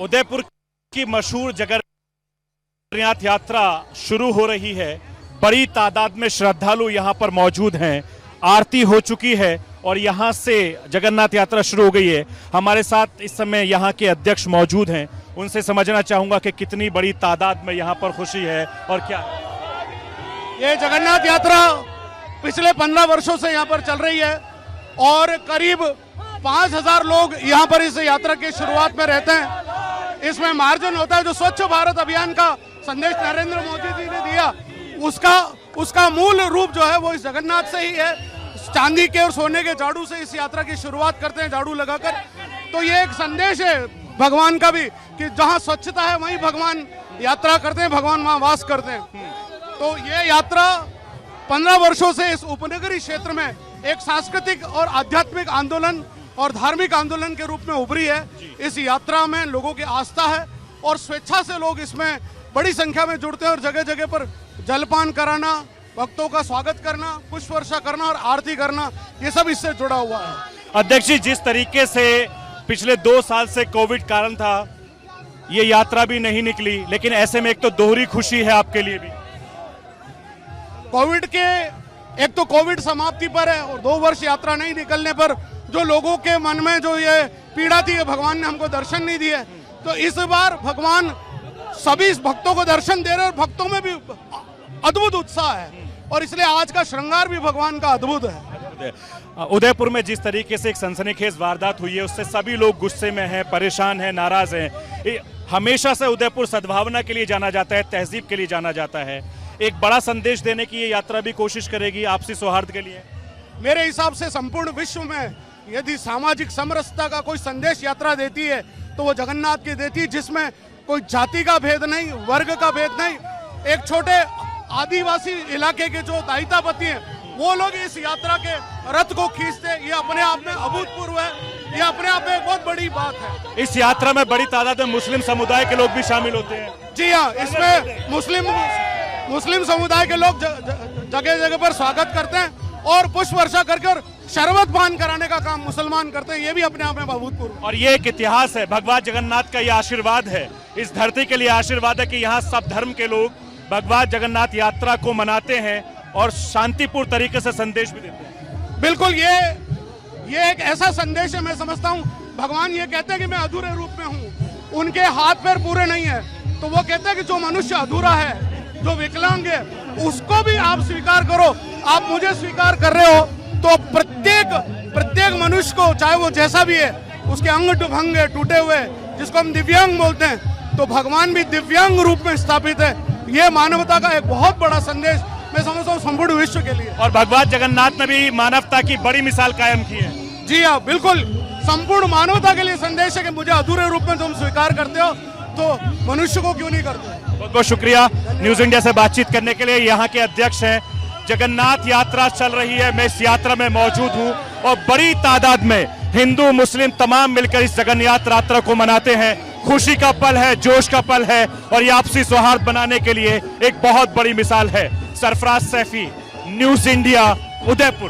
उदयपुर की मशहूर जगन्नाथ यात्रा शुरू हो रही है। बड़ी तादाद में श्रद्धालु यहां पर मौजूद हैं। आरती हो चुकी है और यहां से जगन्नाथ यात्रा शुरू हो गई है। हमारे साथ इस समय यहां के अध्यक्ष मौजूद हैं। उनसे समझना चाहूंगा कि कितनी बड़ी तादाद में यहां पर खुशी है और क्या। ये जगन्नाथ यात्रा पिछले 15 वर्षों से यहाँ पर चल रही है और करीब 5000 लोग यहाँ पर इस यात्रा की शुरुआत में रहते हैं। इसमें मार्जिन होता है जो स्वच्छ भारत अभियान का संदेश नरेंद्र मोदी जी ने दिया, उसका मूल रूप जो है वो इस जगन्नाथ से ही है। चांदी के और सोने के झाड़ू से इस यात्रा की शुरुआत करते हैं, झाड़ू लगाकर। तो ये एक संदेश है भगवान का भी कि जहाँ स्वच्छता है वहीं भगवान यात्रा करते हैं, भगवान वहाँ वास करते हैं। तो ये यात्रा 15 वर्षों से इस उपनगरीय क्षेत्र में एक सांस्कृतिक और आध्यात्मिक आंदोलन और धार्मिक आंदोलन के रूप में उभरी है। इस यात्रा में लोगों की आस्था है और स्वेच्छा से लोग इसमें बड़ी संख्या में जुड़ते हैं और जगह जगह पर जलपान कराना, भक्तों का स्वागत करना, पुष्प वर्षा करना और आरती करना, ये सब इससे जुड़ा हुआ है। अध्यक्ष जी, जिस तरीके से पिछले 2 साल से कोविड कारण था, ये यात्रा भी नहीं निकली, लेकिन ऐसे में एक तो दोहरी खुशी है आपके लिए भी। कोविड के एक तो कोविड समाप्ति पर है और 2 वर्ष यात्रा नहीं निकलने पर जो लोगों के मन में जो ये पीड़ा थी, भगवान ने हमको दर्शन नहीं दिए। तो इस बार भगवान सभी भक्तों को दर्शन दे रहे और भक्तों में भी अद्भुत उत्साह है और इसलिए आज का श्रृंगार भी भगवान का अद्भुत है। उदयपुर में जिस तरीके से एक सनसनीखेज वारदात हुई है, उससे सभी लोग गुस्से में हैं, परेशान हैं, नाराज हैं। हमेशा से उदयपुर सद्भावना के लिए जाना जाता है, तहजीब के लिए जाना जाता है। एक बड़ा संदेश देने की ये यात्रा भी कोशिश करेगी आपसी सौहार्द के लिए। मेरे हिसाब से संपूर्ण विश्व में यदि सामाजिक समरसता का कोई संदेश यात्रा देती है तो वो जगन्नाथ की देती है, जिसमें कोई जाति का भेद नहीं, वर्ग का भेद नहीं। एक छोटे आदिवासी इलाके के जो दायितापति हैं वो लोग इस यात्रा के रथ को खींचते हैं, ये अपने आप में अभूतपूर्व है, ये अपने आप में एक बहुत बड़ी बात है। इस यात्रा में बड़ी तादाद में मुस्लिम समुदाय के लोग भी शामिल होते हैं। जी हाँ, इसमें मुस्लिम समुदाय के लोग जगह जगह पर स्वागत करते हैं और पुष्प वर्षा करके और शरबत पान कराने का काम मुसलमान करते हैं, ये भी अपने आप में अभूतपूर्व। और ये एक इतिहास है, भगवान जगन्नाथ का ये आशीर्वाद है, इस धरती के लिए आशीर्वाद है कि यहाँ सब धर्म के लोग भगवान जगन्नाथ यात्रा को मनाते हैं और शांतिपूर्ण तरीके से संदेश भी देते हैं। बिल्कुल, ये एक ऐसा संदेश है। मैं समझता हूँ भगवान ये कहते हैं कि मैं अधूरे रूप में हूँ, उनके हाथ पैर पूरे नहीं है, तो वो कहते हैं कि जो मनुष्य अधूरा है, जो विकलांग है, उसको भी आप स्वीकार करो। आप मुझे स्वीकार कर रहे हो तो प्रत्येक मनुष्य को, चाहे वो जैसा भी है, उसके अंग भंग है, टूटे हुए, जिसको हम दिव्यांग बोलते हैं, तो भगवान भी दिव्यांग रूप में स्थापित है। ये मानवता का एक बहुत बड़ा संदेश मैं समझता हूँ संपूर्ण विश्व के लिए। और भगवान जगन्नाथ ने भी मानवता की बड़ी मिसाल कायम की है। जी हाँ, बिल्कुल, संपूर्ण मानवता के लिए संदेश है कि मुझे अधूरे रूप में तुम स्वीकार करते हो तो मनुष्य को क्यों नहीं करते। बहुत बहुत शुक्रिया न्यूज इंडिया से बातचीत करने के लिए। यहाँ के अध्यक्ष हैं। जगन्नाथ यात्रा चल रही है, मैं इस यात्रा में मौजूद हूँ और बड़ी तादाद में हिंदू मुस्लिम तमाम मिलकर इस जगन्नाथ यात्रा को मनाते हैं। खुशी का पल है, जोश का पल है और ये आपसी सौहार्द बनाने के लिए एक बहुत बड़ी मिसाल है। Sarfaraz Saifi, news India, Udaipur.